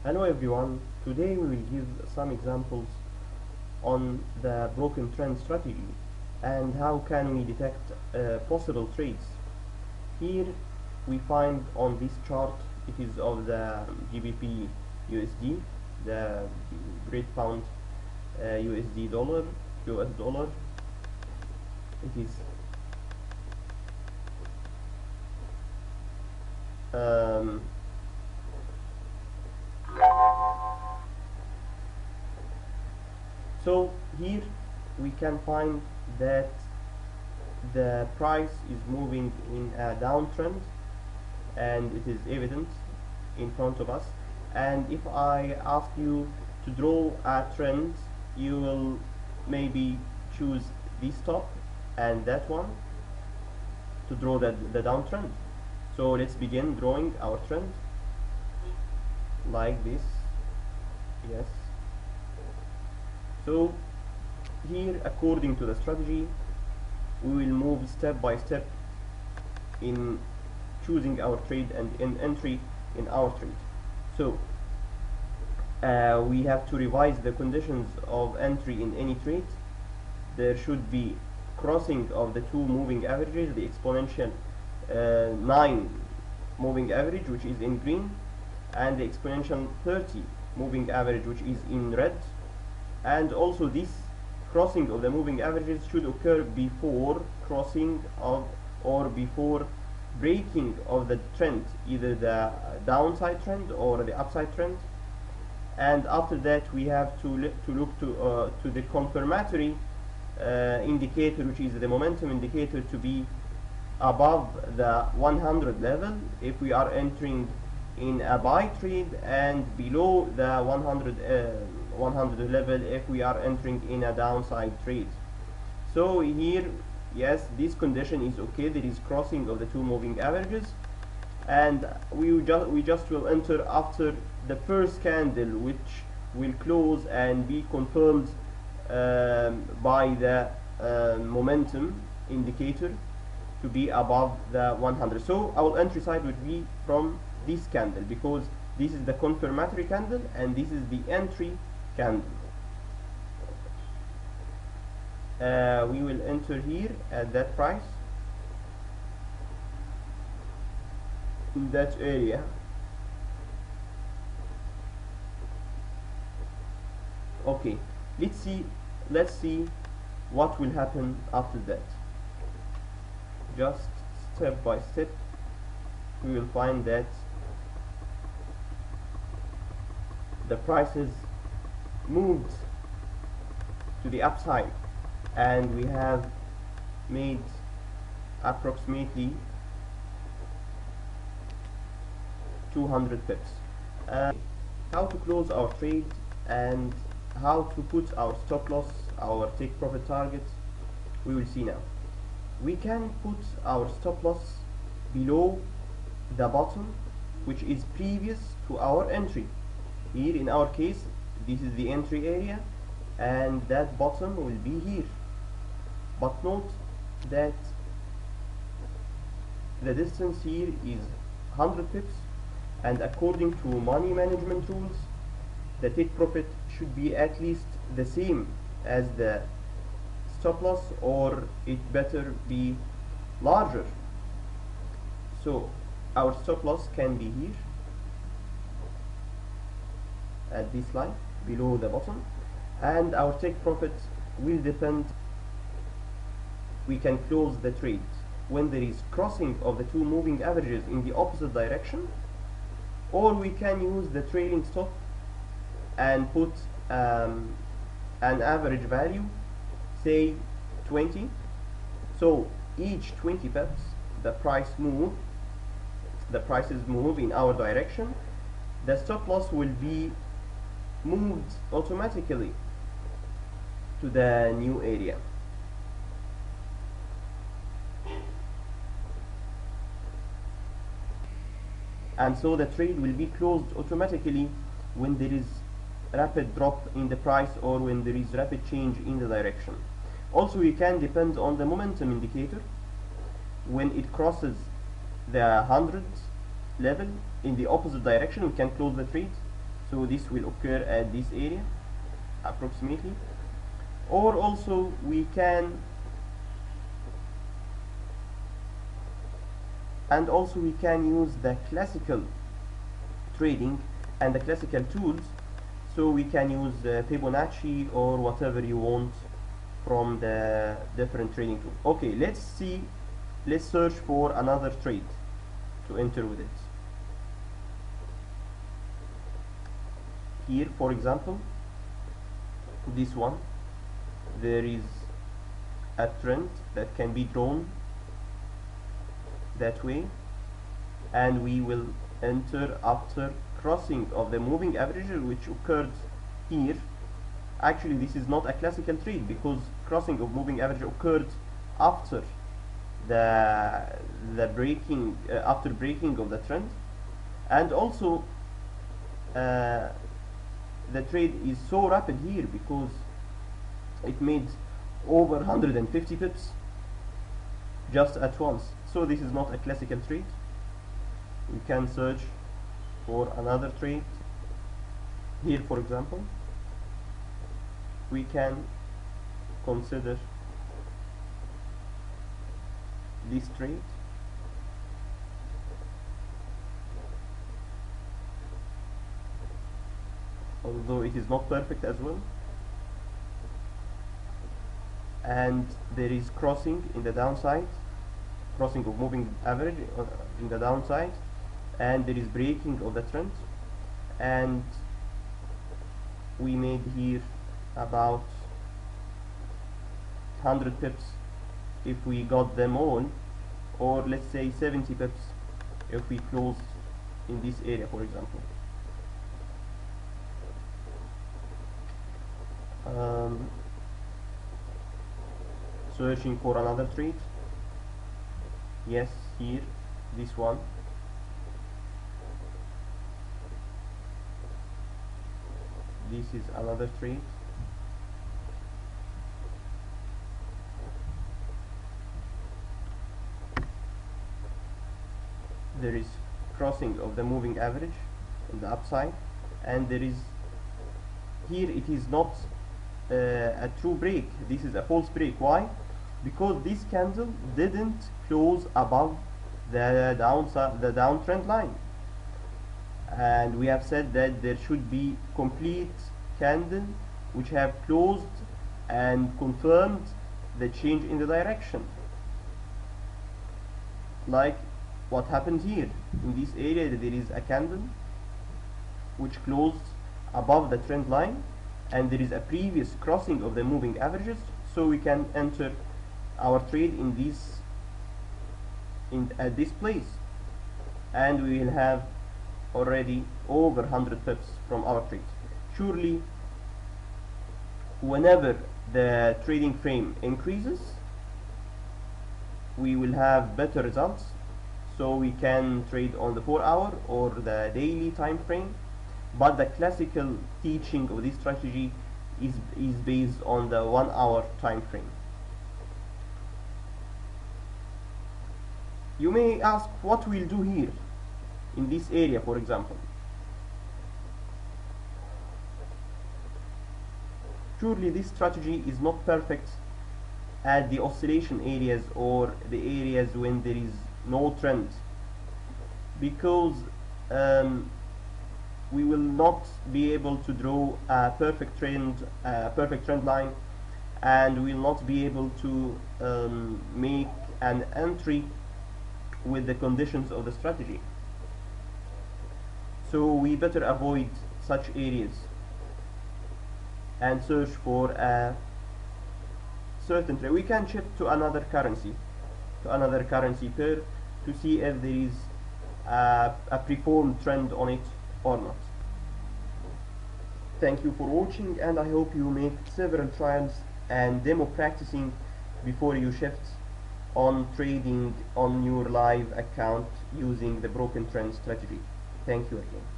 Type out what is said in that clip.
Hello everyone, today we will give some examples on the broken trend strategy and how can we detect possible trades. Here we find on this chart, it is of the GBP USD, the Great Pound USD dollar, US dollar. It is so here we can find that the price is moving in a downtrend and it is evident in front of us, and if I ask you to draw a trend, you will maybe choose this top and that one to draw the downtrend. So let's begin drawing our trend like this. Yes. So here, according to the strategy, we will move step by step in choosing our trade and in entry in our trade. So we have to revise the conditions of entry in any trade. There should be crossing of the two moving averages, the exponential 9 moving average, which is in green, and the exponential 30 moving average, which is in red. And also this crossing of the moving averages should occur before crossing of or before breaking of the trend, either the downside trend or the upside trend. And after that we have to look to the confirmatory indicator, which is the momentum indicator, to be above the 100 level if we are entering in a buy trade, and below the 100 level if we are entering in a downside trade. So here, yes, this condition is okay, there is crossing of the two moving averages, and we just will enter after the first candle, which will close and be confirmed by the momentum indicator to be above the 100. So our entry side would be from this candle, because this is the confirmatory candle and this is the entry candle. We will enter here at that price, in that area. Okay, let's see what will happen after that. Just step by step we will find that the prices moved to the upside, and we have made approximately 200 pips. How to close our trade and how to put our stop loss, our take profit targets, we will see now. We can put our stop loss below the bottom, which is previous to our entry. Here in our case, this is the entry area and that bottom will be here. But note that the distance here is 100 pips, and according to money management rules, the take profit should be at least the same as the stop loss, or it better be larger. So our stop loss can be here at this line below the bottom, and our take profit will depend. We can close the trade when there is crossing of the two moving averages in the opposite direction, or we can use the trailing stop and put an average value, say 20. So each 20 pips the prices move in our direction, the stop loss will be moved automatically to the new area. And so the trade will be closed automatically when there is rapid drop in the price or when there is rapid change in the direction. Also, we can depend on the momentum indicator. When it crosses the 100 level in the opposite direction, we can close the trade. So this will occur at this area approximately. Or also we can use the classical trading and the classical tools. So we can use Fibonacci or whatever you want from the different trading tools. Okay, let's search for another trade to enter with it. Here, for example, this one, there is a trend that can be drawn that way, and we will enter after crossing of the moving average, which occurred here. Actually, this is not a classical trade because crossing of moving average occurred after the breaking after breaking of the trend, and also the trade is so rapid here because it made over 150 pips just at once. So this is not a classical trade. We can search for another trade. Here, for example, we can consider this trade. Although it is not perfect as well, and there is crossing in the downside, crossing of moving average in the downside, and there is breaking of the trend, and we made here about 100 pips if we got them all, or let's say 70 pips if we closed in this area, for example. Searching for another trade. Yes, here, this one. This is another trade. There is crossing of the moving average on the upside, and there is here it is not a true break. This is a false break. Why? Because this candle didn't close above the downtrend line, and we have said that there should be complete candle which have closed and confirmed the change in the direction, like what happened here. In this area there is a candle which closed above the trend line, and there is a previous crossing of the moving averages, so we can enter our trade in this at this place, and we will have already over 100 pips from our trade. Surely whenever the trading frame increases we will have better results, so we can trade on the 4-hour or the daily time frame, but the classical teaching of this strategy is based on the 1-hour time frame. You may ask what we'll do here in this area, for example. Surely this strategy is not perfect at the oscillation areas or the areas when there is no trend, because we will not be able to draw a perfect trend line, and we will not be able to make an entry with the conditions of the strategy. So we better avoid such areas and search for a certain trade. We can shift to another currency pair to see if there is a preformed trend on it or not. Thank you for watching, and I hope you make several trials and demo practicing before you shift on trading on your live account using the broken trend strategy. Thank you again.